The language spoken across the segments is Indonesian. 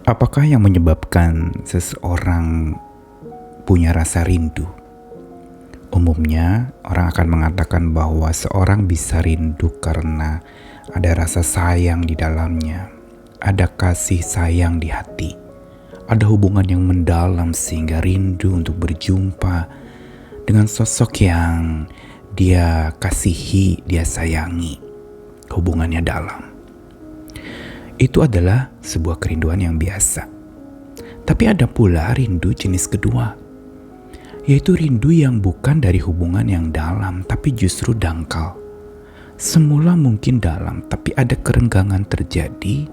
Apakah yang menyebabkan seseorang punya rasa rindu? Umumnya, orang akan mengatakan bahwa seorang bisa rindu karena ada rasa sayang di dalamnya, ada kasih sayang di hati, ada hubungan yang mendalam sehingga rindu untuk berjumpa dengan sosok yang dia kasihi, dia sayangi, hubungannya dalam. Itu adalah sebuah kerinduan yang biasa. Tapi ada pula rindu jenis kedua, yaitu rindu yang bukan dari hubungan yang dalam, tapi justru dangkal. Semula mungkin dalam, tapi ada kerenggangan terjadi,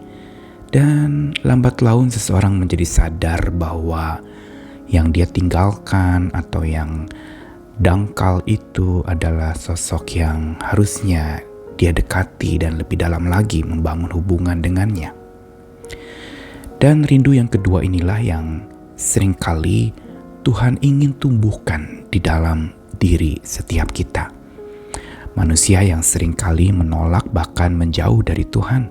dan lambat laun seseorang menjadi sadar bahwa yang dia tinggalkan atau yang dangkal itu adalah sosok yang harusnya dia dekati dan lebih dalam lagi membangun hubungan dengannya. Dan rindu yang kedua inilah yang seringkali Tuhan ingin tumbuhkan di dalam diri setiap kita. Manusia yang seringkali menolak bahkan menjauh dari Tuhan.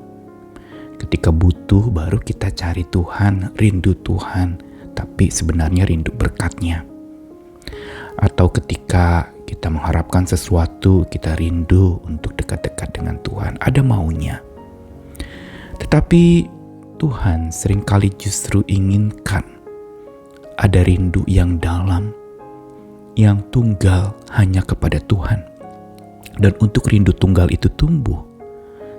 Ketika butuh baru kita cari Tuhan, rindu Tuhan, tapi sebenarnya rindu berkat-Nya. Atau ketika kita mengharapkan sesuatu, kita rindu untuk dekat-dekat dengan Tuhan, ada maunya. Tetapi Tuhan seringkali justru inginkan ada rindu yang dalam, yang tunggal hanya kepada Tuhan. Dan untuk rindu tunggal itu tumbuh,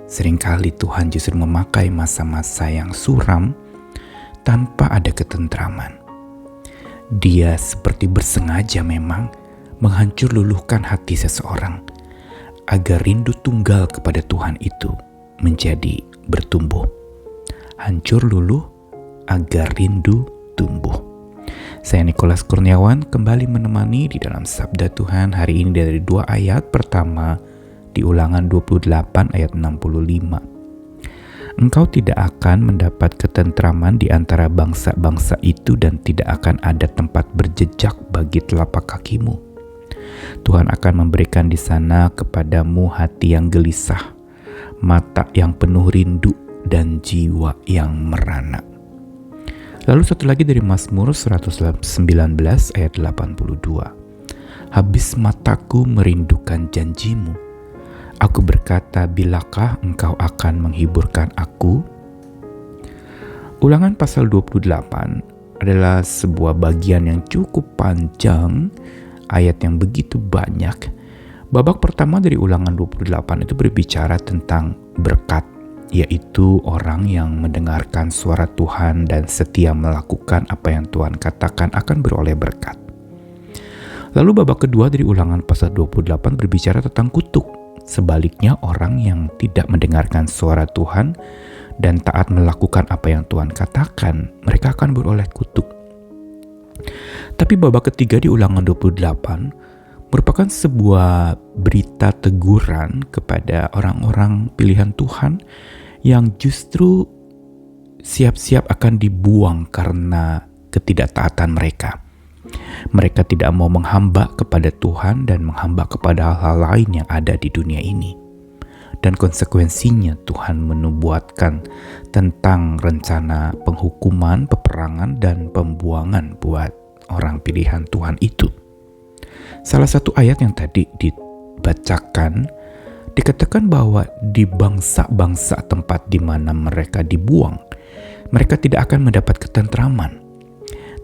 seringkali Tuhan justru memakai masa-masa yang suram tanpa ada ketentraman. Dia seperti bersengaja memang menghancur luluhkan hati seseorang agar rindu tunggal kepada Tuhan itu menjadi bertumbuh. Hancur luluh agar rindu tumbuh. Saya Nikolas Kurniawan kembali menemani di dalam Sabda Tuhan hari ini dari 2 ayat. Pertama di Ulangan 28 ayat 65. Engkau tidak akan mendapat ketentraman di antara bangsa-bangsa itu dan tidak akan ada tempat berjejak bagi telapak kakimu. Tuhan akan memberikan di sana kepadamu hati yang gelisah, mata yang penuh rindu, dan jiwa yang merana. Lalu satu lagi dari Mazmur 119 ayat 82. Habis mataku merindukan janjimu. Aku berkata, bilakah engkau akan menghiburkan aku? Ulangan pasal 28 adalah sebuah bagian yang cukup panjang, ayat yang begitu banyak. Babak pertama dari Ulangan 28 itu berbicara tentang berkat, yaitu orang yang mendengarkan suara Tuhan dan setia melakukan apa yang Tuhan katakan akan beroleh berkat. Lalu babak kedua dari Ulangan pasal 28 berbicara tentang kutuk. Sebaliknya orang yang tidak mendengarkan suara Tuhan dan taat melakukan apa yang Tuhan katakan, mereka akan beroleh kutuk. Tapi babak ketiga di Ulangan 28 merupakan sebuah berita teguran kepada orang-orang pilihan Tuhan yang justru siap-siap akan dibuang karena ketidaktaatan mereka. Mereka tidak mau menghamba kepada Tuhan dan menghamba kepada hal-hal lain yang ada di dunia ini. Dan konsekuensinya Tuhan menubuatkan tentang rencana penghukuman, peperangan, dan pembuangan buat orang pilihan Tuhan itu. Salah satu ayat yang tadi dibacakan dikatakan bahwa di bangsa-bangsa tempat di mana mereka dibuang, mereka tidak akan mendapat ketentraman.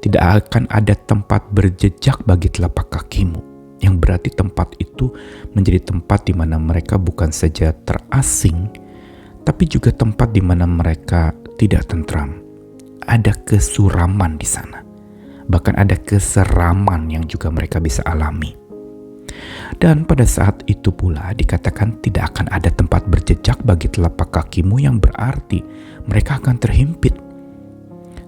Tidak akan ada tempat berjejak bagi telapak kakimu, yang berarti tempat itu menjadi tempat di mana mereka bukan saja terasing, tapi juga tempat di mana mereka tidak tentram. Ada kesuraman di sana, bahkan ada keseraman yang juga mereka bisa alami. Dan pada saat itu pula dikatakan tidak akan ada tempat berjejak bagi telapak kakimu, yang berarti mereka akan terhimpit.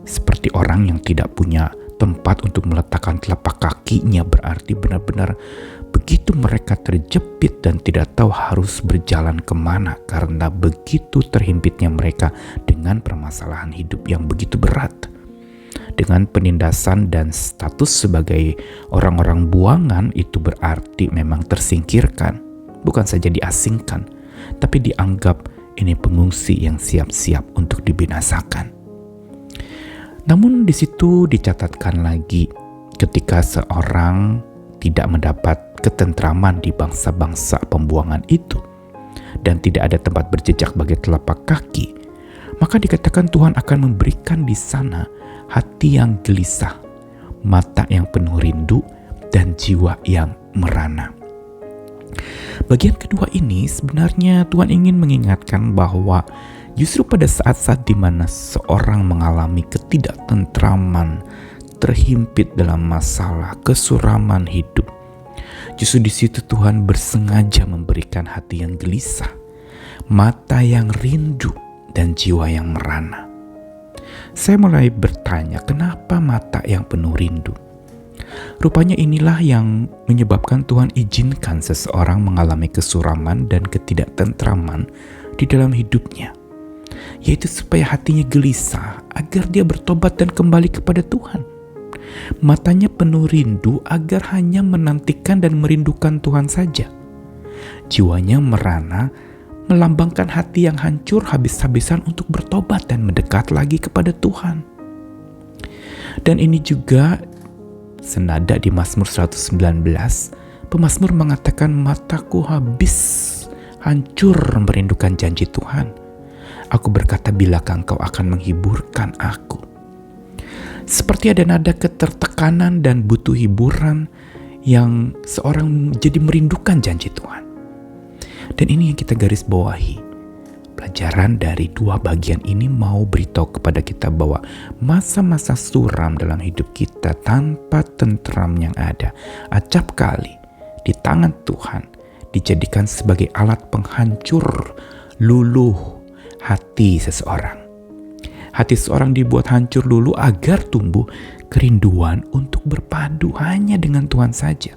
Seperti orang yang tidak punya tempat untuk meletakkan telapak kakinya, berarti benar-benar begitu mereka terjepit dan tidak tahu harus berjalan kemana karena begitu terhimpitnya mereka dengan permasalahan hidup yang begitu berat. Dengan penindasan dan status sebagai orang-orang buangan itu berarti memang tersingkirkan, bukan saja diasingkan, tapi dianggap ini pengungsi yang siap-siap untuk dibinasakan. Namun di situ dicatatkan lagi ketika seorang tidak mendapat ketentraman di bangsa-bangsa pembuangan itu dan tidak ada tempat berjejak bagi telapak kaki, maka dikatakan Tuhan akan memberikan di sana hati yang gelisah, mata yang penuh rindu, dan jiwa yang merana. Bagian kedua ini sebenarnya Tuhan ingin mengingatkan bahwa justru pada saat-saat di mana seorang mengalami ketidaktentraman, terhimpit dalam masalah, kesuraman hidup, justru di situ Tuhan bersengaja memberikan hati yang gelisah, mata yang rindu, dan jiwa yang merana. Saya mulai bertanya, kenapa mata yang penuh rindu? Rupanya inilah yang menyebabkan Tuhan izinkan seseorang mengalami kesuraman dan ketidaktentraman di dalam hidupnya, yaitu supaya hatinya gelisah agar dia bertobat dan kembali kepada Tuhan. Matanya penuh rindu agar hanya menantikan dan merindukan Tuhan saja. Jiwanya merana melambangkan hati yang hancur habis-habisan untuk bertobat dan mendekat lagi kepada Tuhan. Dan ini juga senada di Mazmur 119, pemazmur mengatakan, mataku habis hancur merindukan janji Tuhan. Aku berkata, bilakah Engkau akan menghiburkan aku? Seperti ada nada ketertekanan dan butuh hiburan yang seorang jadi merindukan janji Tuhan. Dan ini yang kita garis bawahi. Pelajaran dari dua bagian ini mau beritahu kepada kita bahwa masa-masa suram dalam hidup kita tanpa tentram yang ada, acap kali di tangan Tuhan dijadikan sebagai alat penghancur luluh hati seseorang. Hati seseorang dibuat hancur luluh agar tumbuh kerinduan untuk berpadu hanya dengan Tuhan saja.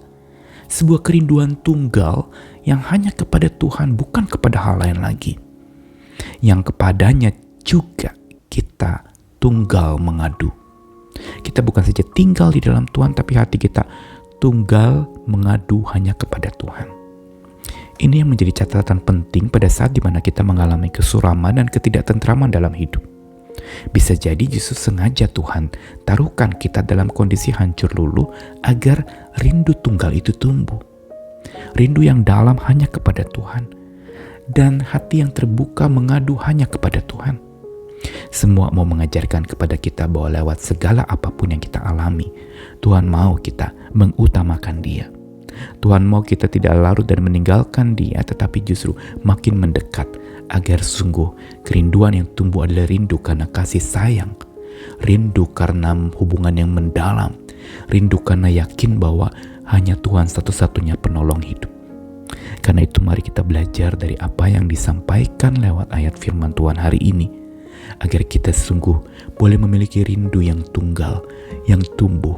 Sebuah kerinduan tunggal yang hanya kepada Tuhan, bukan kepada hal lain lagi. Yang kepadanya juga kita tunggal mengadu. Kita bukan saja tinggal di dalam Tuhan, tapi hati kita tunggal mengadu hanya kepada Tuhan. Ini yang menjadi catatan penting pada saat dimana kita mengalami kesuraman dan ketidaktentraman dalam hidup. Bisa jadi justru sengaja Tuhan taruhkan kita dalam kondisi hancur luluh agar rindu tunggal itu tumbuh. Rindu yang dalam hanya kepada Tuhan dan hati yang terbuka mengadu hanya kepada Tuhan. Semua mau mengajarkan kepada kita bahwa lewat segala apapun yang kita alami, Tuhan mau kita mengutamakan Dia. Tuhan mau kita tidak larut dan meninggalkan Dia, tetapi justru makin mendekat agar sungguh kerinduan yang tumbuh adalah rindu karena kasih sayang, rindu karena hubungan yang mendalam, rindu karena yakin bahwa hanya Tuhan satu-satunya penolong hidup. Karena itu mari kita belajar dari apa yang disampaikan lewat ayat firman Tuhan hari ini, agar kita sungguh boleh memiliki rindu yang tunggal, yang tumbuh,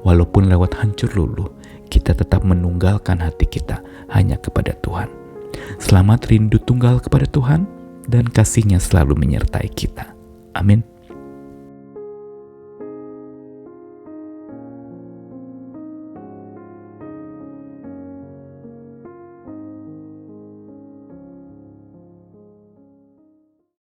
walaupun lewat hancur luluh, kita tetap menunggalkan hati kita hanya kepada Tuhan. Selamat rindu tunggal kepada Tuhan, dan kasih-Nya selalu menyertai kita. Amin.